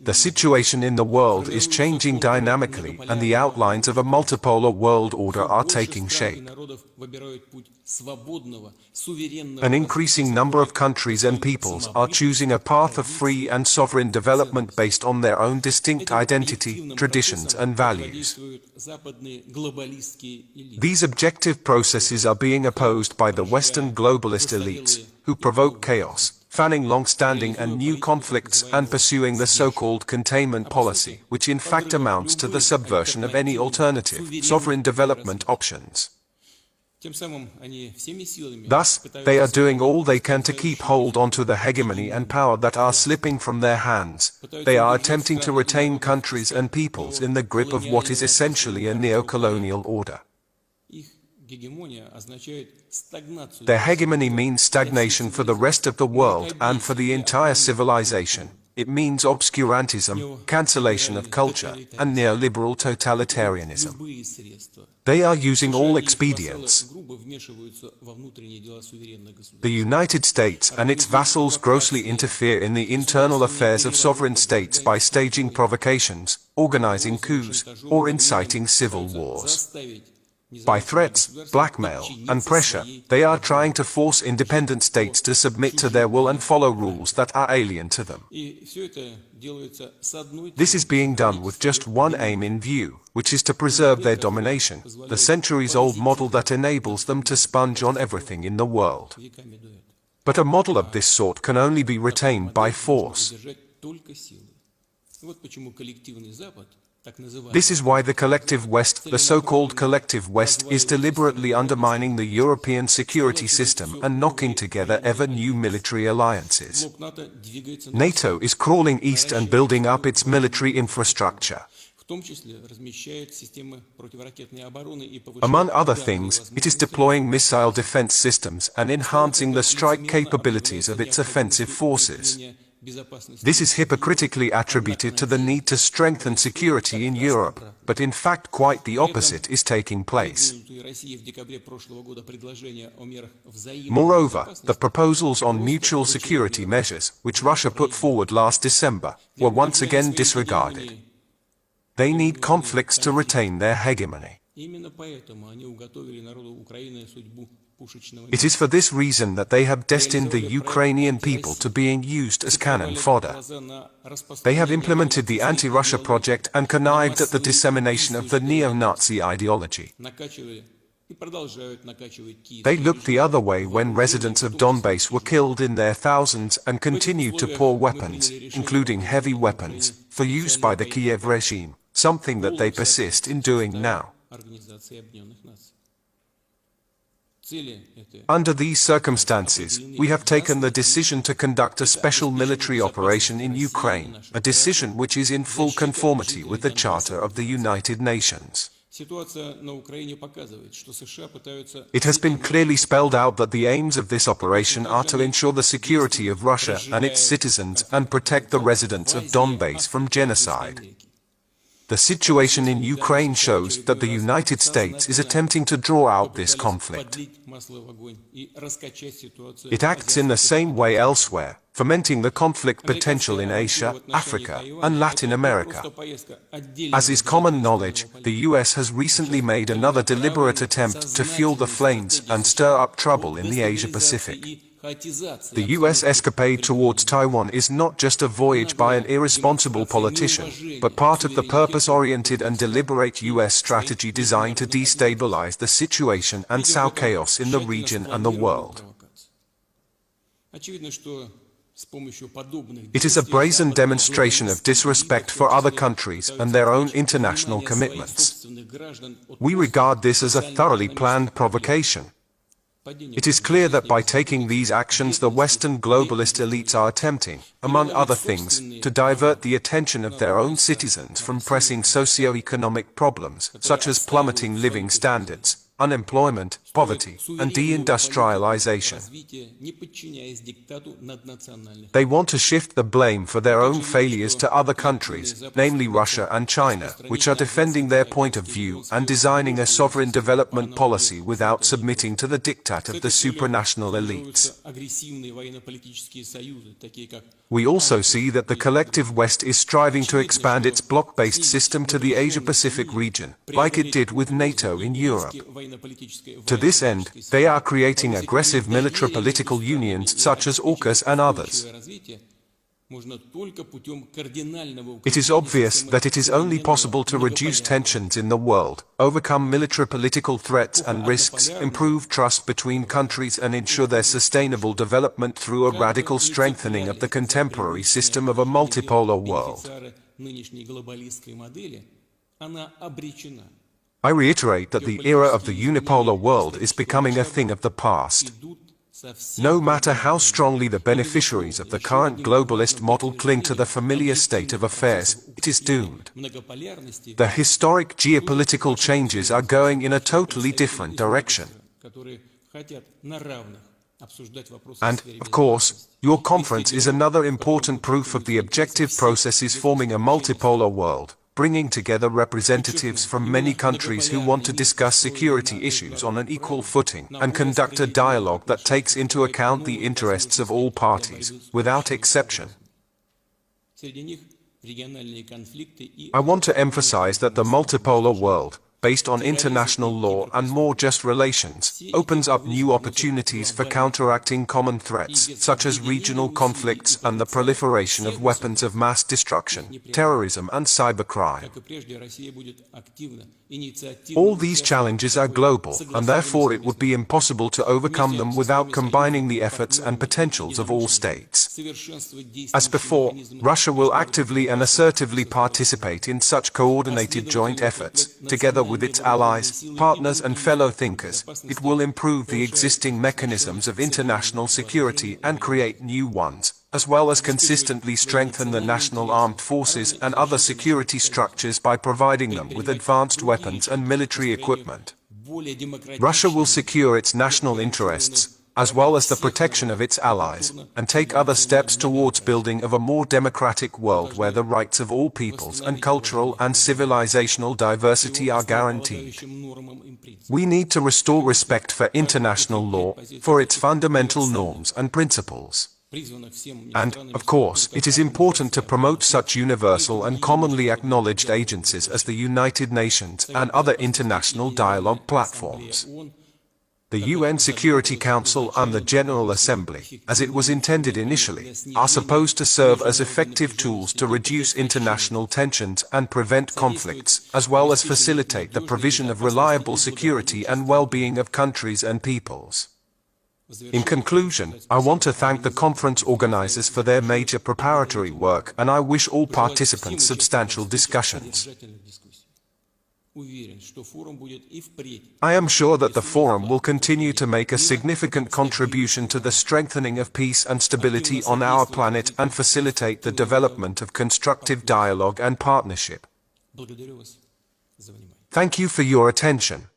The situation in the world is changing dynamically, and the outlines of a multipolar world order are taking shape. An increasing number of countries and peoples are choosing a path of free and sovereign development based on their own distinct identity, traditions, and values. These objective processes are being opposed by the Western globalist elites, who provoke chaos, fanning long-standing and new conflicts and pursuing the so-called containment policy, which in fact amounts to the subversion of any alternative, sovereign development options. Thus, they are doing all they can to keep hold onto the hegemony and power that are slipping from their hands. They are attempting to retain countries and peoples in the grip of what is essentially a neo-colonial order. Their hegemony means stagnation for the rest of the world and for the entire civilization. It means obscurantism, cancellation of culture, and neoliberal totalitarianism. They are using all expedients. The United States and its vassals grossly interfere in the internal affairs of sovereign states by staging provocations, organizing coups, or inciting civil wars. By threats, blackmail, and pressure, they are trying to force independent states to submit to their will and follow rules that are alien to them. This is being done with just one aim in view, which is to preserve their domination, the centuries-old model that enables them to sponge on everything in the world. But a model of this sort can only be retained by force. This is why the collective West, the so-called collective West, is deliberately undermining the European security system and knocking together ever new military alliances. NATO is crawling east and building up its military infrastructure. Among other things, it is deploying missile defense systems and enhancing the strike capabilities of its offensive forces. This is hypocritically attributed to the need to strengthen security in Europe, but in fact quite the opposite is taking place. Moreover, the proposals on mutual security measures, which Russia put forward last December, were once again disregarded. They need conflicts to retain their hegemony. It is for this reason that they have destined the Ukrainian people to being used as cannon fodder. They have implemented the anti-Russia project and connived at the dissemination of the neo-Nazi ideology. They looked the other way when residents of Donbass were killed in their thousands and continued to pour weapons, including heavy weapons, for use by the Kiev regime, something that they persist in doing now. Under these circumstances, we have taken the decision to conduct a special military operation in Ukraine, a decision which is in full conformity with the Charter of the United Nations. It has been clearly spelled out that the aims of this operation are to ensure the security of Russia and its citizens and protect the residents of Donbass from genocide. The situation in Ukraine shows that the United States is attempting to draw out this conflict. It acts in the same way elsewhere, fomenting the conflict potential in Asia, Africa, and Latin America. As is common knowledge, the US has recently made another deliberate attempt to fuel the flames and stir up trouble in the Asia-Pacific. The US escapade towards Taiwan is not just a voyage by an irresponsible politician, but part of the purpose-oriented and deliberate US strategy designed to destabilize the situation and sow chaos in the region and the world. It is a brazen demonstration of disrespect for other countries and their own international commitments. We regard this as a thoroughly planned provocation. It is clear that by taking these actions the Western globalist elites are attempting, among other things, to divert the attention of their own citizens from pressing socio-economic problems, such as plummeting living standards, unemployment, poverty, and deindustrialization. They want to shift the blame for their own failures to other countries, namely Russia and China, which are defending their point of view and designing a sovereign development policy without submitting to the diktat of the supranational elites. We also see that the collective West is striving to expand its bloc-based system to the Asia-Pacific region, like it did with NATO in Europe. To this end, they are creating aggressive military-political unions such as AUKUS and others. It is obvious that it is only possible to reduce tensions in the world, overcome military-political threats and risks, improve trust between countries and ensure their sustainable development through a radical strengthening of the contemporary system of a multipolar world. I reiterate that the era of the unipolar world is becoming a thing of the past. No matter how strongly the beneficiaries of the current globalist model cling to the familiar state of affairs, it is doomed. The historic geopolitical changes are going in a totally different direction. And, of course, your conference is another important proof of the objective processes forming a multipolar world, bringing together representatives from many countries who want to discuss security issues on an equal footing and conduct a dialogue that takes into account the interests of all parties, without exception. I want to emphasize that the multipolar world, based on international law and more just relations, opens up new opportunities for counteracting common threats, such as regional conflicts and the proliferation of weapons of mass destruction, terrorism and cybercrime. All these challenges are global, and therefore it would be impossible to overcome them without combining the efforts and potentials of all states. As before, Russia will actively and assertively participate in such coordinated joint efforts, together with its allies, partners and fellow thinkers. It will improve the existing mechanisms of international security and create new ones, as well as consistently strengthen the national armed forces and other security structures by providing them with advanced weapons and military equipment. Russia will secure its national interests, as well as the protection of its allies, and take other steps towards building of a more democratic world where the rights of all peoples and cultural and civilizational diversity are guaranteed. We need to restore respect for international law, for its fundamental norms and principles. And, of course, it is important to promote such universal and commonly acknowledged agencies as the United Nations and other international dialogue platforms. The UN Security Council and the General Assembly, as it was intended initially, are supposed to serve as effective tools to reduce international tensions and prevent conflicts, as well as facilitate the provision of reliable security and well-being of countries and peoples. In conclusion, I want to thank the conference organizers for their major preparatory work, and I wish all participants substantial discussions. I am sure that the forum will continue to make a significant contribution to the strengthening of peace and stability on our planet and facilitate the development of constructive dialogue and partnership. Thank you for your attention.